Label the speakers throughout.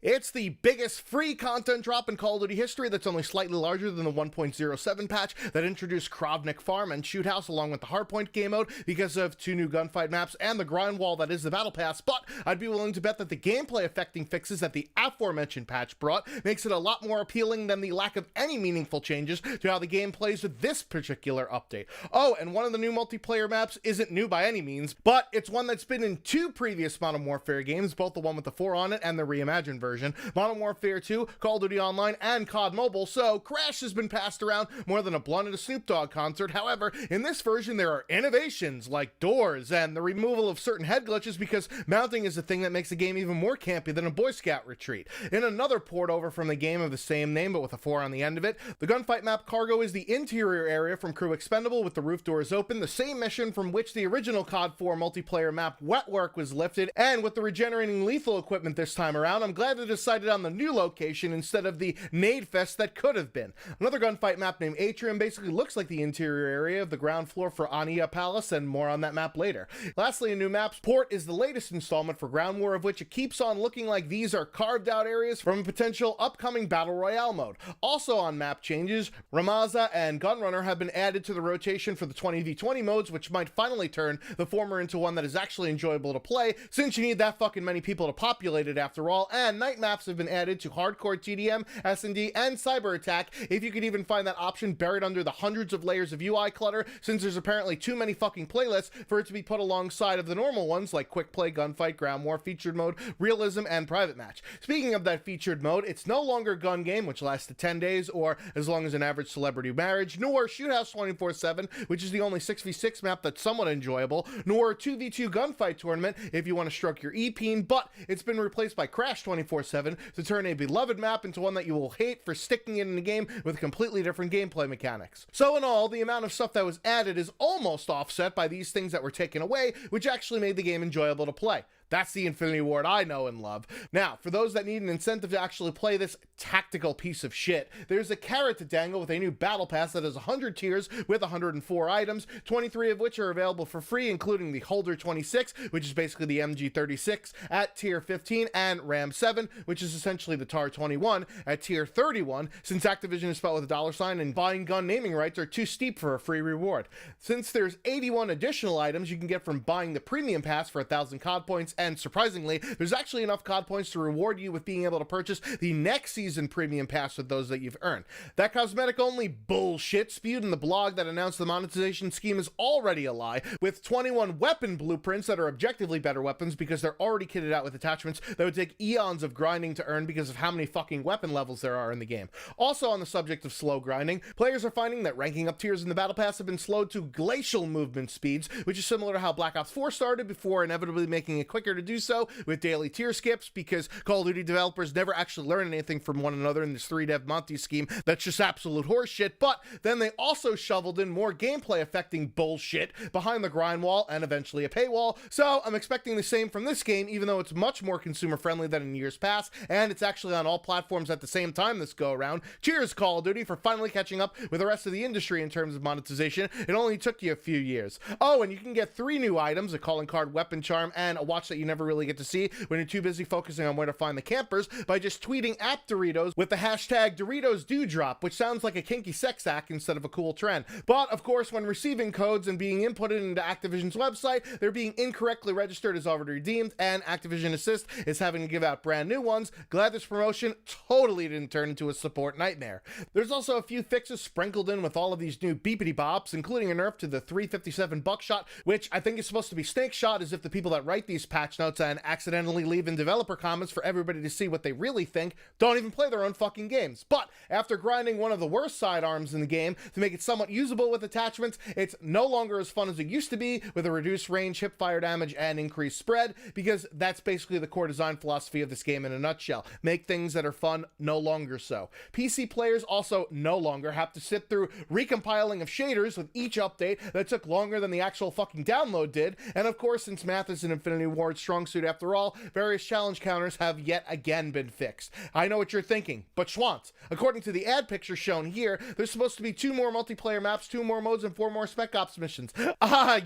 Speaker 1: It's the biggest free content drop in Call of Duty history that's only slightly larger than the 1.07 patch that introduced Kravnik Farm and Shoot House along with the Hardpoint game mode because of 2 new gunfight maps and the grind wall that is the Battle Pass, but I'd be willing to bet that the gameplay affecting fixes that the aforementioned patch brought makes it a lot more appealing than the lack of any meaningful changes to how the game plays with this particular update. Oh, and one of the new multiplayer maps isn't new by any means, but it's one that's been in 2 previous Modern Warfare games, both the one with the 4 on it and the reimagined version. Modern Warfare 2, Call of Duty Online, and COD Mobile, so Crash has been passed around more than a blunt at a Snoop Dogg concert. However, in this version there are innovations like doors and the removal of certain head glitches because mounting is the thing that makes the game even more campy than a Boy Scout retreat. In another port over from the game of the same name but with a 4 on the end of it, the gunfight map Cargo is the interior area from Crew Expendable with the roof doors open, the same mission from which the original COD 4 multiplayer map Wetwork was lifted, and with the regenerating lethal equipment this time around, I'm glad they decided on the new location instead of the Nade Fest that could have been. Another gunfight map named Atrium basically looks like the interior area of the ground floor for Ania Palace, and more on that map later. Lastly, a new maps port is the latest installment for Ground War, of which it keeps on looking like these are carved out areas from a potential upcoming Battle Royale mode. Also on map changes, Ramaza and Gunrunner have been added to the rotation for the 20v20 modes, which might finally turn the former into one that is actually enjoyable to play, since you need that fucking many people to populate it after all, and night maps have been added to Hardcore TDM, S&D, and Cyber Attack, if you could even find that option buried under the hundreds of layers of UI clutter, since there's apparently too many fucking playlists for it to be put alongside of the normal ones like Quick Play, Gunfight, Ground War, Featured Mode, Realism, and Private Match. Speaking of that featured mode, it's no longer Gun Game, which lasted 10 days, or as long as an average celebrity marriage, nor Shoot House 24/7, which is the only 6v6 map that's somewhat enjoyable, nor 2v2 Gunfight Tournament if you want to stroke your E-peen, but it's been replaced by Crash 24/7 to turn a beloved map into one that you will hate for sticking it in a game with completely different gameplay mechanics. So in all, the amount of stuff that was added is almost offset by these things that were taken away, which actually made the game enjoyable to play. That's the Infinity Ward I know and love. Now, for those that need an incentive to actually play this tactical piece of shit, there's a carrot to dangle with a new Battle Pass that has 100 tiers with 104 items, 23 of which are available for free, including the Holder 26, which is basically the MG36 at tier 15, and Ram 7, which is essentially the TAR 21 at tier 31, since Activision is spelled with a $sign and buying gun naming rights are too steep for a free reward. Since there's 81 additional items you can get from buying the Premium Pass for 1,000 COD points, and surprisingly, there's actually enough COD points to reward you with being able to purchase the next season Premium Pass with those that you've earned. That cosmetic-only bullshit spewed in the blog that announced the monetization scheme is already a lie, with 21 weapon blueprints that are objectively better weapons because they're already kitted out with attachments that would take eons of grinding to earn because of how many fucking weapon levels there are in the game. Also on the subject of slow grinding, players are finding that ranking up tiers in the Battle Pass have been slowed to glacial movement speeds, which is similar to how Black Ops 4 started before inevitably making it quicker to do so with daily tier skips, because Call of Duty developers never actually learn anything from one another in this 3-dev Monty scheme that's just absolute horseshit, but then they also shoveled in more gameplay affecting bullshit behind the grind wall and eventually a paywall, so I'm expecting the same from this game, even though it's much more consumer friendly than in years past, and it's actually on all platforms at the same time this go around. Cheers, Call of Duty, for finally catching up with the rest of the industry in terms of monetization. It only took you a few years. Oh, and you can get 3 new items, a calling card, weapon charm, and a watch that you never really get to see when you're too busy focusing on where to find the campers by just tweeting at Doritos with the hashtag Doritos Dewdrop, which sounds like a kinky sex act instead of a cool trend. But of course, when receiving codes and being inputted into Activision's website, they're being incorrectly registered as already redeemed, and Activision Assist is having to give out brand new ones. Glad this promotion totally didn't turn into a support nightmare. There's also a few fixes sprinkled in with all of these new beepity bops, including a nerf to the 357 buckshot, which I think is supposed to be snake shot, as if the people that write these patch notes and accidentally leave in developer comments for everybody to see what they really think don't even play their own fucking games. But after grinding one of the worst sidearms in the game to make it somewhat usable with attachments, it's no longer as fun as it used to be with a reduced range, hip fire damage, and increased spread, because that's basically the core design philosophy of this game in a nutshell. Make things that are fun no longer so. PC players also no longer have to sit through recompiling of shaders with each update that took longer than the actual fucking download did, and of course, since math is an Infinity Ward its strong suit. After all, various challenge counters have yet again been fixed. I know what you're thinking, but Schwantz, according to the ad picture shown here, there's supposed to be 2 more multiplayer maps, 2 more modes, and 4 more Spec Ops missions.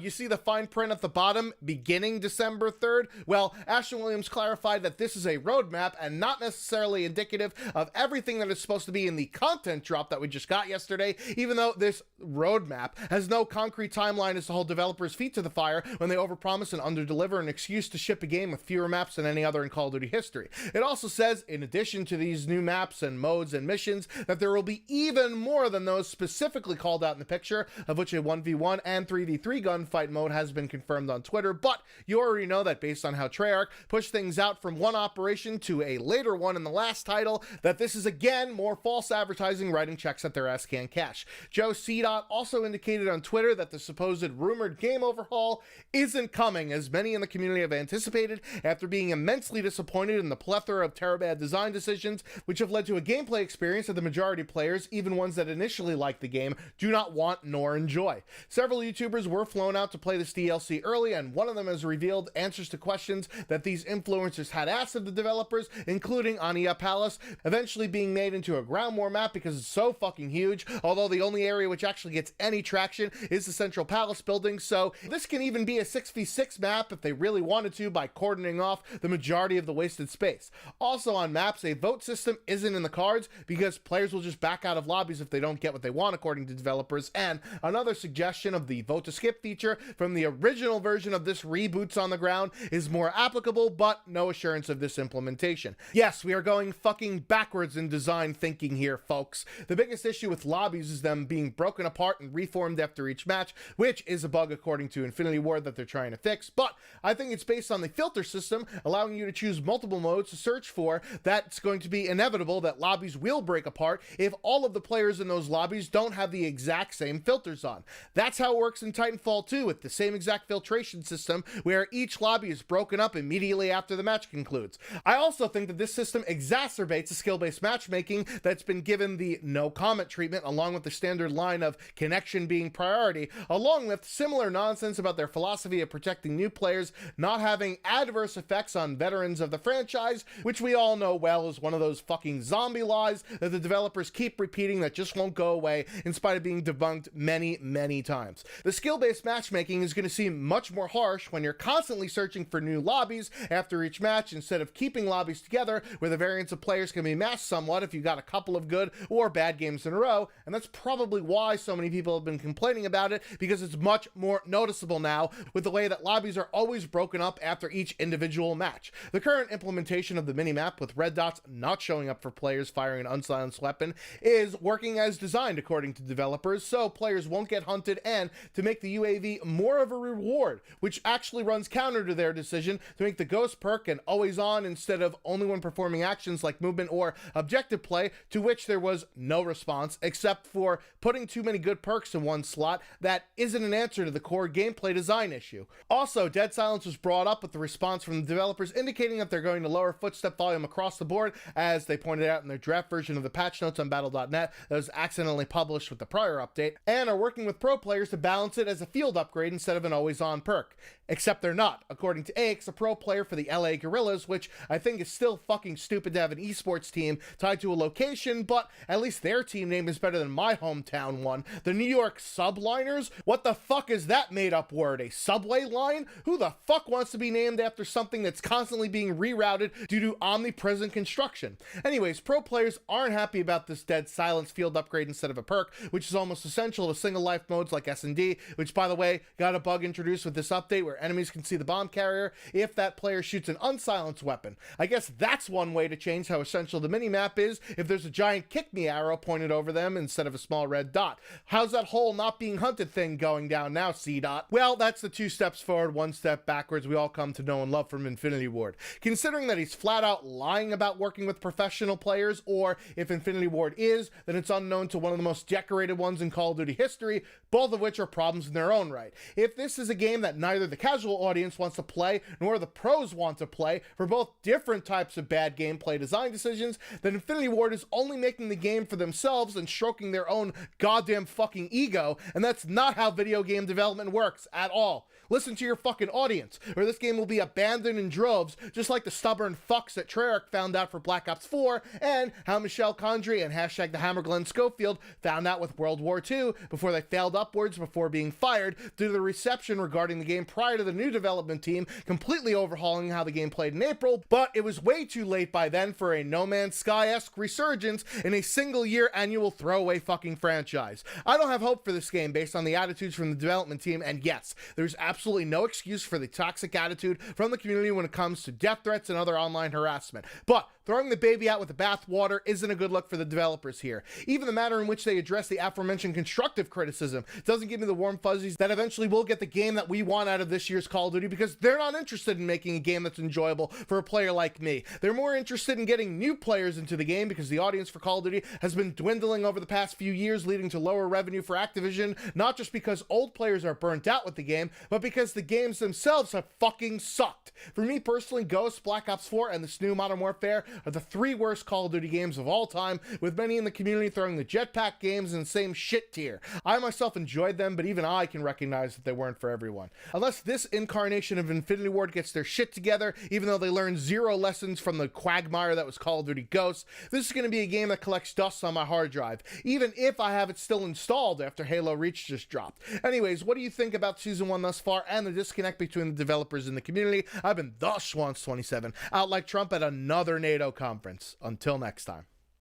Speaker 1: You see the fine print at the bottom, beginning December 3rd? Well, Ashton Williams clarified that this is a roadmap and not necessarily indicative of everything that is supposed to be in the content drop that we just got yesterday, even though this roadmap has no concrete timeline as to hold developers' feet to the fire when they overpromise and underdeliver, an excuse to ship a game with fewer maps than any other in Call of Duty history. It also says, in addition to these new maps and modes and missions, that there will be even more than those specifically called out in the picture, of which a 1v1 and 3v3 gunfight mode has been confirmed on Twitter, but you already know that based on how Treyarch pushed things out from one operation to a later one in the last title, that this is again more false advertising writing checks that their ass can't cash. Joe C. also indicated on Twitter that the supposed rumored game overhaul isn't coming, as many in the community have anticipated, after being immensely disappointed in the plethora of terrible design decisions, which have led to a gameplay experience that the majority of players, even ones that initially liked the game, do not want nor enjoy. Several YouTubers were flown out to play this DLC early, and one of them has revealed answers to questions that these influencers had asked of the developers, including Ania Palace, eventually being made into a ground war map because it's so fucking huge, although the only area which actually gets any traction is the Central Palace building, so this can even be a 6v6 map if they really wanted to by cordoning off the majority of the wasted space. Also on maps, a vote system isn't in the cards because players will just back out of lobbies if they don't get what they want, according to developers, and another suggestion of the vote to skip feature from the original version of this Reboots on the Ground is more applicable, but no assurance of this implementation. Yes, we are going fucking backwards in design thinking here, folks. The biggest issue with lobbies is them being broken apart and reformed after each match, which is a bug according to Infinity Ward that they're trying to fix, but I think it's based on the filter system allowing you to choose multiple modes to search for. That's going to be inevitable that lobbies will break apart if all of the players in those lobbies don't have the exact same filters on. That's how it works in Titanfall 2 with the same exact filtration system where each lobby is broken up immediately after the match concludes. I also think that this system exacerbates the skill-based matchmaking that's been given the no comment treatment, along with the standard line of connection being priority, along with similar nonsense about their philosophy of protecting new players not having adverse effects on veterans of the franchise, which we all know well is one of those fucking zombie lies that the developers keep repeating that just won't go away in spite of being debunked many, many times. The skill-based matchmaking is going to seem much more harsh when you're constantly searching for new lobbies after each match instead of keeping lobbies together where the variance of players can be masked somewhat if you got a couple of good or bad games in a row, and that's probably why so many people have been complaining about it, because it's much more noticeable now with the way that lobbies are always broken up after each individual match. The current implementation of the minimap with red dots not showing up for players firing an unsilenced weapon is working as designed according to developers, so players won't get hunted, and to make the UAV more of a reward, which actually runs counter to their decision to make the ghost perk an always on instead of only when performing actions like movement or objective play, to which there was no response except for putting too many good perks in one slot that isn't an answer to the core gameplay design issue. Also, dead silence was brought up with the response from the developers indicating that they're going to lower footstep volume across the board, as they pointed out in their draft version of the patch notes on battle.net that was accidentally published with the prior update, and are working with pro players to balance it as a field upgrade instead of an always on perk. Except they're not, according to AX, a pro player for the LA Gorillas, which I think is still fucking stupid to have an esports team tied to a location, but at least their team name is better than my hometown one. The New York Subliners? What the fuck is that made up word? A subway line? Who the fuck wants to be named after something that's constantly being rerouted due to omnipresent construction? Anyways, pro players aren't happy about this dead silence field upgrade instead of a perk, which is almost essential to single life modes like S&D, which by the way got a bug introduced with this update where enemies can see the bomb carrier if that player shoots an unsilenced weapon. I guess that's one way to change how essential the minimap is, if there's a giant kick me arrow pointed over them instead of a small red dot. How's that whole not being hunted thing going down now, C. Well, that's the 2 steps forward, 1 step backwards we all come to know and love from Infinity Ward. Considering that he's flat out lying about working with professional players, or if Infinity Ward is, then it's unknown to one of the most decorated ones in Call of Duty history, both of which are problems in their own right. If this is a game that neither the casual audience wants to play, nor the pros want to play, for both different types of bad gameplay design decisions, then Infinity Ward is only making the game for themselves and stroking their own goddamn fucking ego, and that's not how video game development works at all. Listen to your fucking audience, or this game will be abandoned in droves, just like the stubborn fucks that Treyarch found out for Black Ops 4, and how Michelle Condrey and hashtag the Hammer Glenn Schofield found out with World War II before they failed upwards before being fired due to the reception regarding the game prior to the new development team completely overhauling how the game played in April, but it was way too late by then for a No Man's Sky-esque resurgence in a single-year annual throwaway fucking franchise. I don't have hope for this game based on the attitudes from the development team, and yes, there's absolutely no excuse for the toxic attitude from the community when it comes to death threats and other online harassment. But throwing the baby out with the bathwater isn't a good look for the developers here. Even the manner in which they address the aforementioned constructive criticism doesn't give me the warm fuzzies that eventually will get the game that we want out of this year's Call of Duty, because they're not interested in making a game that's enjoyable for a player like me. They're more interested in getting new players into the game because the audience for Call of Duty has been dwindling over the past few years, leading to lower revenue for Activision, not just because old players are burnt out with the game, but because the games themselves have fucking sucked. For me personally, Ghost, Black Ops 4, and this new Modern Warfare are the 3 worst Call of Duty games of all time, with many in the community throwing the jetpack games in the same shit tier. I myself enjoyed them, but even I can recognize that they weren't for everyone. Unless this incarnation of Infinity Ward gets their shit together, even though they learned 0 lessons from the quagmire that was Call of Duty Ghosts, this is going to be a game that collects dust on my hard drive, even if I have it still installed after Halo Reach just dropped. Anyways, what do you think about Season 1 thus far and the disconnect between the developers and the community? I've been the Schwantz27, out like Trump at another NATO conference. Until next time.